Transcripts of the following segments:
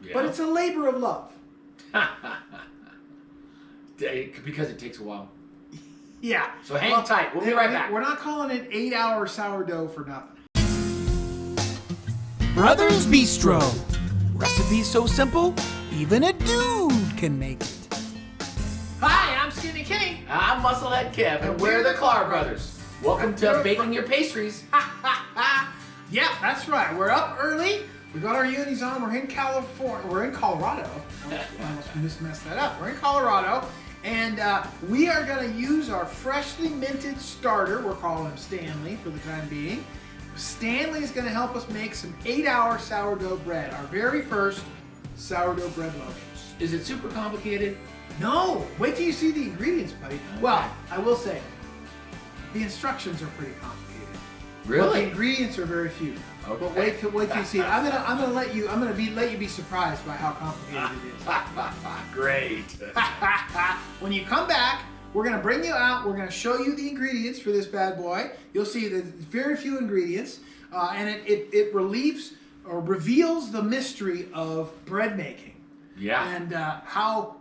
Yeah. But it's a labor of love. Because it takes a while. Yeah. So hang tight. We'll be right back. We're not calling it 8-hour sourdough for nothing. Brothers Bistro. Recipes so simple, even a dude can make it. Hi, I'm Skinny King. I'm Musclehead Kev, and we're the Clark Brothers. Welcome to Baking Your Pastries. Yeah, that's right. We're up early. We got our unis on. We're in California. We're in Colorado. I almost messed that up. We're in Colorado. And we are going to use our freshly minted starter. We're calling him Stanley for the time being. Stanley is going to help us make some 8-hour sourdough bread. Our very first sourdough bread loaves. Is it super complicated? No! Wait till you see the ingredients, buddy. Okay. Well, I will say, the instructions are pretty complicated. Really? But the ingredients are very few. Okay. But wait till you see. I'm gonna let you be surprised by how complicated it is. Great. When you come back, we're gonna bring you out. We're gonna show you the ingredients for this bad boy. You'll see there's very few ingredients, and it relieves or reveals the mystery of bread making. Yeah. And how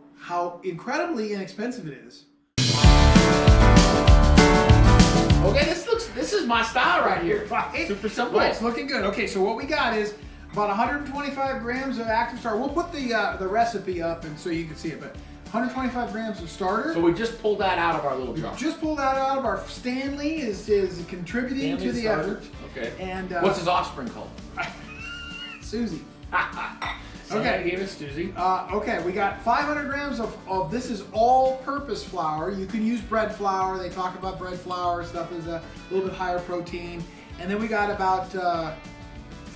incredibly inexpensive it is. Okay, this is my style right here. Right. Super simple. Right, it's looking good. Okay, so what we got is about 125 grams of active starter. We'll put the recipe up and so you can see it, but 125 grams of starter. So we just pulled that out of our little jar. Just pulled that out of our Stanley is contributing to the starter. effort. Okay. And what's his offspring called? Susie. Okay, gave us Susie. Okay, we got 500 grams of this is all-purpose flour. You can use bread flour. They talk about bread flour stuff is a little bit higher protein. And then we got about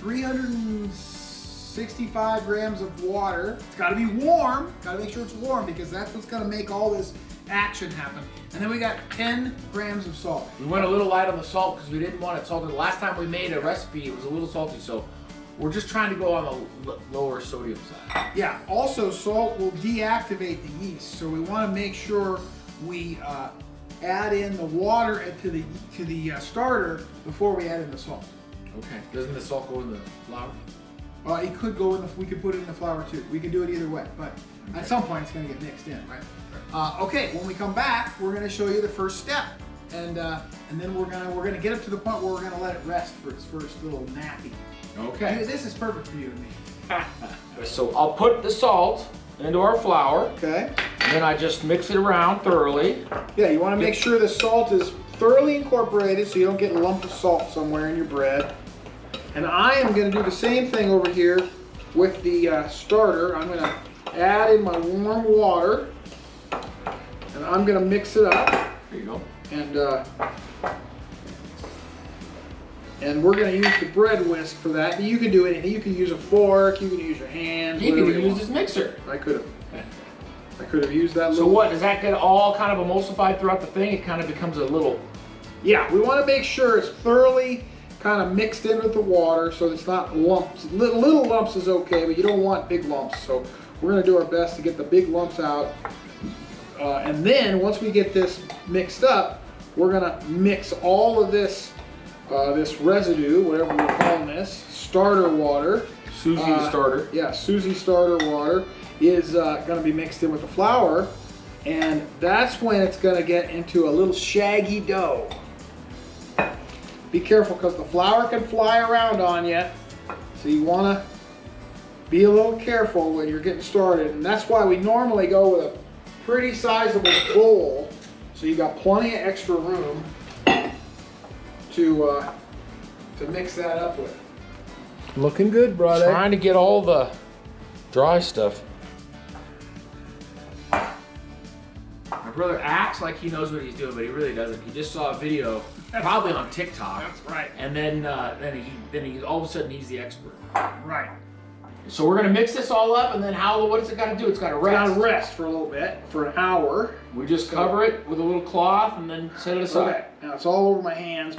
365 grams of water. It's got to be warm. Got to make sure it's warm because that's what's going to make all this action happen. And then we got 10 grams of salt. We went a little light on the salt because we didn't want it salted. The last time we made a recipe, it was a little salty, so we're just trying to go on the lower sodium side. Yeah, also salt will deactivate the yeast, so we want to make sure we add in the water to the starter before we add in the salt. Okay. Doesn't the salt go in the flour? It could go in we could put it in the flour too. We can do it either way, but at some point it's going to get mixed in, right? Okay, when we come back, we're going to show you the first step, and then we're gonna get up to the point where we're going to let it rest for its first little nappy. Okay. This is perfect for you and me. So I'll put the salt into our flour. Okay. And then I just mix it around thoroughly. Yeah, you want to make sure the salt is thoroughly incorporated so you don't get a lump of salt somewhere in your bread. And I am going to do the same thing over here with the starter. I'm going to add in my warm water, and I'm going to mix it up. There you go. And we're going to use the bread whisk for that. You can do anything. You can use a fork. You can use your hands. You can use this mixer. I could have used that. So what, does that get all kind of emulsified throughout the thing? It kind of becomes a little... Yeah, we want to make sure it's thoroughly kind of mixed in with the water so it's not lumps. Little lumps is okay, but you don't want big lumps. So we're going to do our best to get the big lumps out. And then once we get this mixed up, we're going to mix all of this this residue, whatever we're calling this, starter water. Susie starter. Yeah, Susie starter water is going to be mixed in with the flour, and that's when it's going to get into a little shaggy dough. Be careful because the flour can fly around on you, so you want to be a little careful when you're getting started, and that's why we normally go with a pretty sizable bowl, so you got plenty of extra room to mix that up with. Looking good, brother. Trying to get all the dry stuff. My brother acts like he knows what he's doing, but he really doesn't. He just saw a video, probably on TikTok. That's right. And then he all of a sudden he's the expert. Right. So we're gonna mix this all up, and then what's it got to do? It's got to rest. It's got to rest for a little bit, for an hour. We just cover it with a little cloth and then set it aside. Okay. Now it's all over my hands.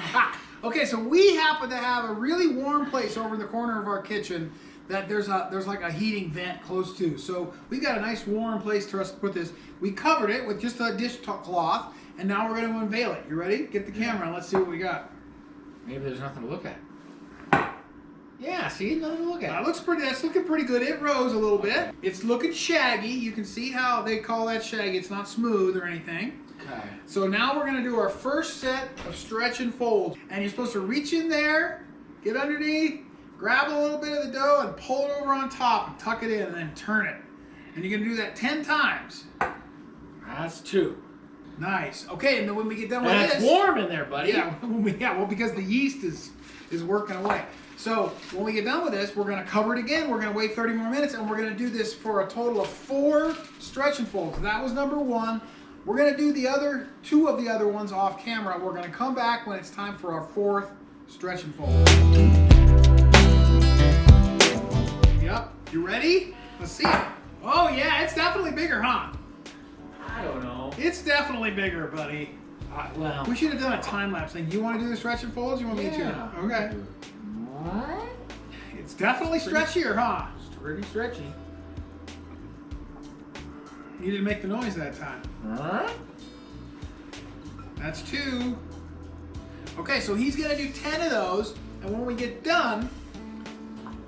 Okay, so we happen to have a really warm place over in the corner of our kitchen that there's like a heating vent close to. So we've got a nice warm place for us to put this. We covered it with just a dishcloth, and now we're going to unveil it. You ready? Get the camera and let's see what we got. Maybe there's nothing to look at. Yeah, see, nothing to look at. That's looking pretty good. It rose a little bit. It's looking shaggy. You can see how they call that shaggy. It's not smooth or anything. Okay. So now we're gonna do our first set of stretch and folds. And you're supposed to reach in there, get underneath, grab a little bit of the dough and pull it over on top and tuck it in and then turn it. And you're gonna do that 10 times. That's 2. Nice. Okay, and then when we get done with And this. it's warm in there, buddy. Yeah, well, because the yeast is working away. So when we get done with this, we're gonna cover it again. We're gonna wait 30 more minutes, and we're gonna do this for a total of 4 stretch and folds. That was number 1. We're gonna do the other 2 of the other ones off camera. We're gonna come back when it's time for our 4th stretch and fold. Yep, you ready? Let's see it. Oh yeah, it's definitely bigger, huh? I don't know. It's definitely bigger, buddy. Well. We should have done a time lapse thing. Do you want to do the stretch and folds? You want me to? Yeah. Okay. What? It's definitely stretchier, huh? It's pretty stretchy. You didn't make the noise that time. Alright. That's 2. Okay, so he's gonna do 10 of those, and when we get done,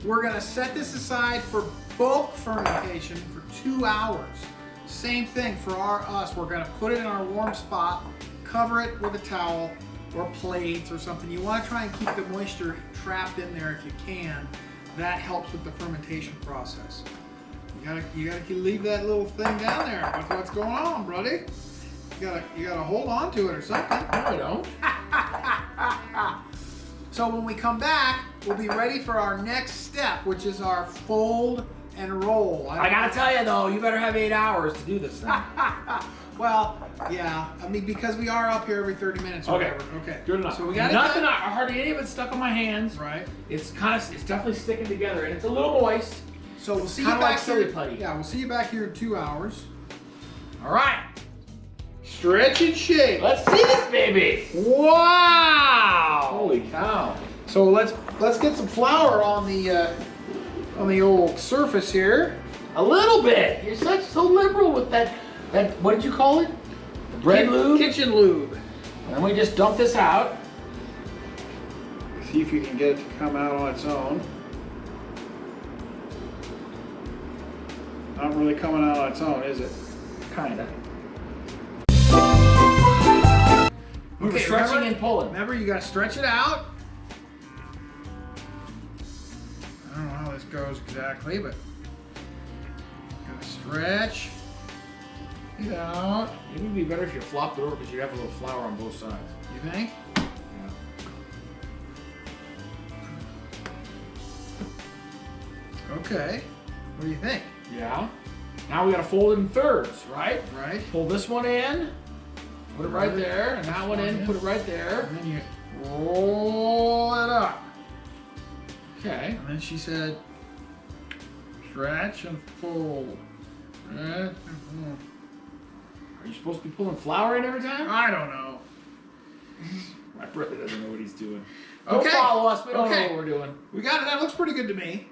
we're gonna set this aside for bulk fermentation for 2 hours. Same thing for us. We're gonna put it in our warm spot, cover it with a towel or plates or something. You want to try and keep the moisture trapped in there if you can. That helps with the fermentation process. You gotta leave that little thing down there. That's what's going on, buddy. You gotta hold on to it or something. No, I don't. So when we come back, we'll be ready for our next step, which is our fold and roll. I gotta tell you though, you better have 8 hours to do this thing. Well, yeah. I mean, because we are up here every 30 minutes or whatever. Okay. Good enough. So we got nothing. Hardly any of it stuck on my hands. Right. It's definitely sticking together, and it's a little moist. So we'll see you Kinda back like silly here. putty. Yeah, we'll see you back here in 2 hours. All right. Stretch and shake. Let's see this baby. Wow! Holy cow. So let's get some flour on the old surface here. A little bit. You're so liberal with that. What did you call it? The bread lube? Kitchen lube. And we just dump this out. See if you can get it to come out on its own. Not really coming out on its own, is it? Kinda. Okay, Stretching and pulling. Remember, you gotta stretch it out. I don't know how this goes exactly, but gotta stretch it out. It would be better if you flopped it over because you'd have a little flour on both sides. You think? Okay. What do you think? Yeah. Now we gotta fold it in thirds, right? Right. Pull this one in, put it right there, and that one in, put it right there. And then you roll it up. Okay. And then she said, stretch and fold. Stretch and fold. Are you supposed to be pulling flour in every time? I don't know. My brother doesn't know what he's doing. Okay. Don't follow us. We don't know Okay. what we're doing. We got it. That looks pretty good to me.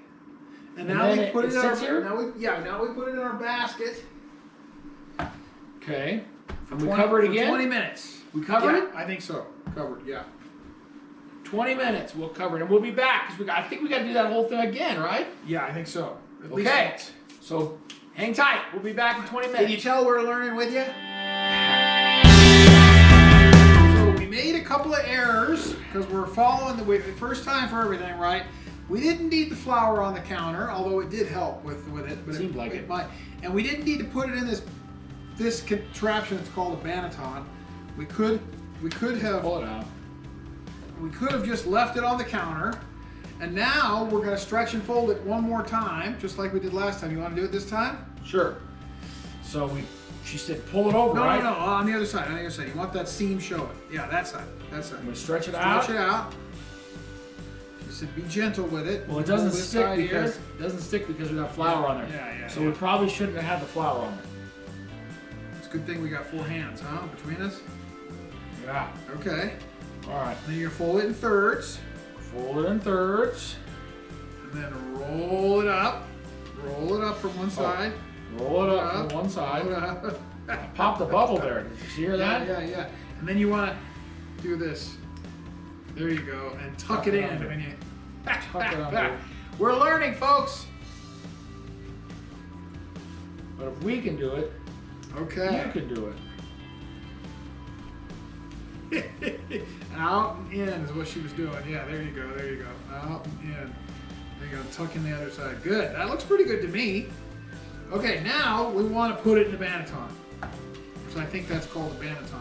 And And now then we it- put it it in our sits here? now we put it in our basket. Okay. And we cover it for again? 20 minutes. We covered it? I think so. Covered, yeah. 20 minutes. We'll cover it, and we'll be back because I think we got to do that whole thing again, right? Yeah, I think so. At least Okay. once. So hang tight. We'll be back in 20 Can you minutes. tell we're learning with you? So we made a couple of errors because we're following the first time for everything, right? We didn't need the flour on the counter, although it did help with it. But Seemed like it. might. And we didn't need to put it in this contraption. It's called a banneton. We could have Pull it out. we could have just left it on the counter. And now we're going to stretch and fold it one more time, just like we did last time. You want to do it this time? Sure. So she said pull it over, No, right? no, no. On the other side. On the other side. You want that seam showing. Yeah, that side. That side. I'm going to stretch it out. Stretch it out. She said, be gentle with it. Well, it doesn't Hold this stick side here. because we got flour on there. Yeah, So we probably shouldn't have had the flour on there. It's a good thing we got 4 hands, huh? Between us. Yeah. Okay. All right. Then you're gonna fold it in thirds, Fold it in thirds. and then roll it up. Roll it up from one side. Roll it up from one side. Roll it up. Pop the bubble there. Did you hear that? Yeah. And then you want to do this. There you go, and tuck it in. Tuck it under. We're learning, folks. But if we can do it, Okay. you can do it. Out and in is what she was doing. Yeah, there you go. There you go. Out and in. There you go. Tuck in the other side. Good. That looks pretty good to me. Okay, now we want to put it in the banneton. So I think that's called the banneton.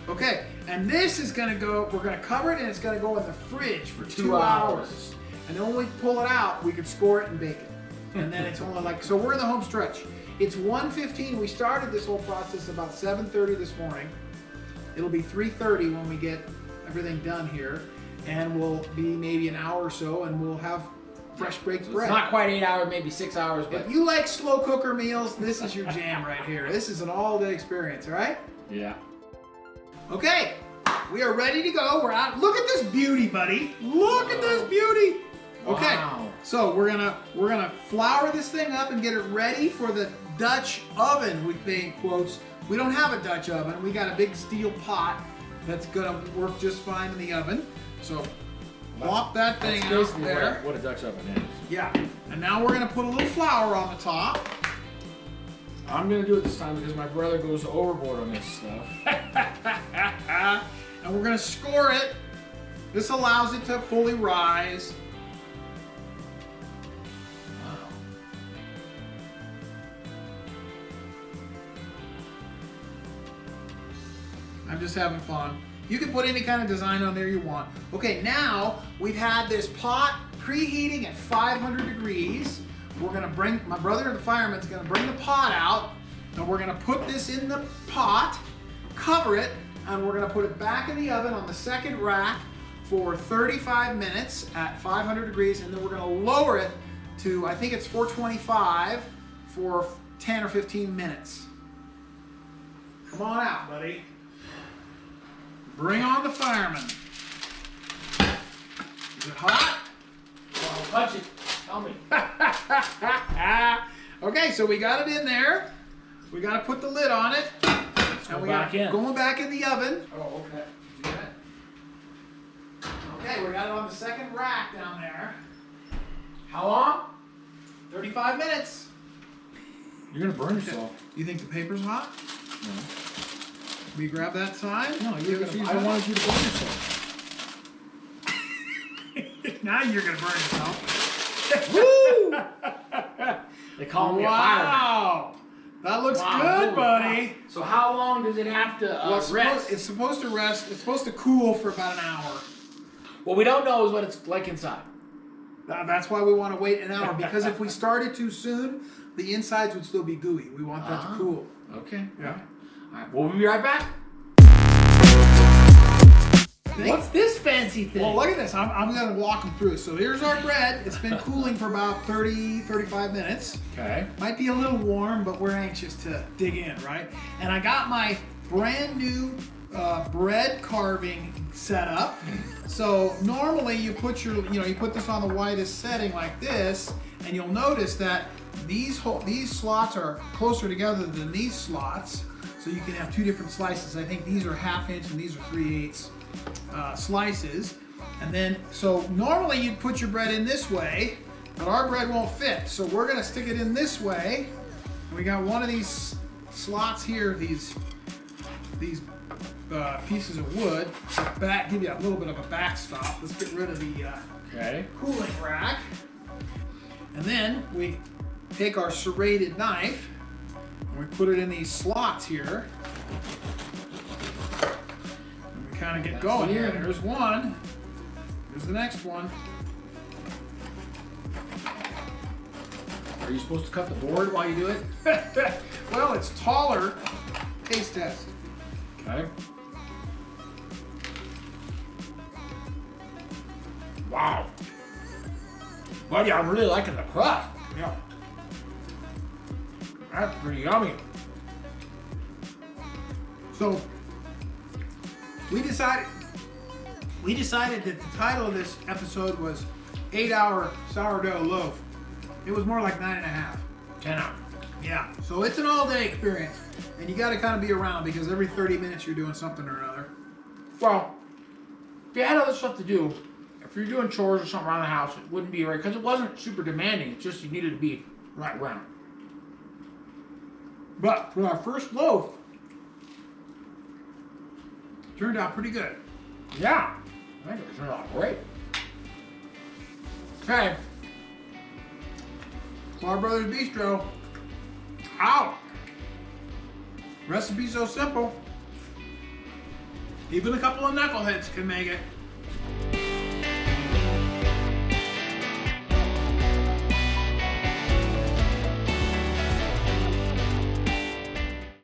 Okay, and this is going to go, we're going to cover it and it's going to go in the fridge for 2 hours. And then when we pull it out, we can score it and bake it. And then it's only like, so we're in the home stretch. It's 1:15. We started this whole process about 7:30 this morning. It'll be 3:30 when we get everything done here. And we'll be maybe an hour or so and we'll have fresh baked bread. It's not quite 8 hours, maybe 6 hours, but If you like slow cooker meals, this is your jam right here. This is an all-day experience, all right? yeah. Okay, we are ready to go. We're out. Look at this beauty, buddy. Look at this beauty. Okay, Wow. so we're gonna flour this thing up and get it ready for the Dutch oven. We think quotes. We don't have a Dutch oven. We got a big steel pot that's gonna work just fine in the oven. So plop that thing That's out basically there. what a Dutch oven is. Yeah, and now we're gonna put a little flour on the top. I'm gonna do it this time because my brother goes overboard on this stuff. And we're gonna score it. This allows it to fully rise. Wow. I'm just having fun. You can put any kind of design on there you want. Okay, now we've had this pot preheating at 500 degrees. We're gonna bring, my brother the fireman's gonna bring the pot out and we're gonna put this in the pot, cover it, and we're gonna put it back in the oven on the second rack for 35 minutes at 500 degrees, and then we're gonna lower it to, I think it's 425 for 10 or 15 minutes. Come on out, buddy. Bring on the fireman. Is it hot? Well, touch it. Tell me. Okay, so we got it in there. We got to put the lid on it. Go we back in. Going back in the oven. Oh, okay. Do that. Okay, we got it on the second rack down there. How long? 35 minutes. You're gonna burn yourself. You think the paper's hot? We grab that side? No, Give it a- I wanted you to burn yourself. Now you're going to burn yourself. Woo! They call me a fireman. Wow. That looks Wow, good, holy buddy. cow. So how long does it have to Well, rest? it's supposed to rest. It's supposed to cool for about an hour. What we don't know is what it's like inside. That's why we want to wait an hour, because if we started too soon, the insides would still be gooey. We want that to cool. Okay. Yeah. All right. We'll be right back. What's this fancy thing? Well, look at this. I'm going to walk them through. So here's our bread. It's been cooling for about 30, 35 minutes. Okay. Might be a little warm, but we're anxious to dig in, right? And I got my brand new bread carving set up. So normally you put you put this on the widest setting like this, and you'll notice that these slots are closer together than these slots. So you can have two different slices. I think these are 1/2 inch and these are 3/8 slices. And then, so normally you'd put your bread in this way, but our bread won't fit. So we're gonna stick it in this way. And we got one of these slots here, these pieces of wood, give you a little bit of a backstop. Let's get rid of the Okay. cooling rack. And then we take our serrated knife and we put it in these slots here. And we kind of get going here. There's one. Here's the next one. Are you supposed to cut the board while you do it? Well, it's taller. Taste test. Okay. Wow. Buddy, I'm really liking the crust. Yeah. That's pretty yummy. So we decided that the title of this episode was 8-hour sourdough loaf. It was more like 9.5. 10 hours. Yeah. So it's an all-day experience, and you got to kind of be around because every 30 minutes you're doing something or another. Well, if you had other stuff to do, if you're doing chores or something around the house, it wouldn't be right because it wasn't super demanding. It's just you needed to be right round. But for our first loaf, Turned out pretty good. yeah, I think it turned out great. Okay, Brothers Bistro. Out. Recipe so simple. Even a couple of knuckleheads can make it.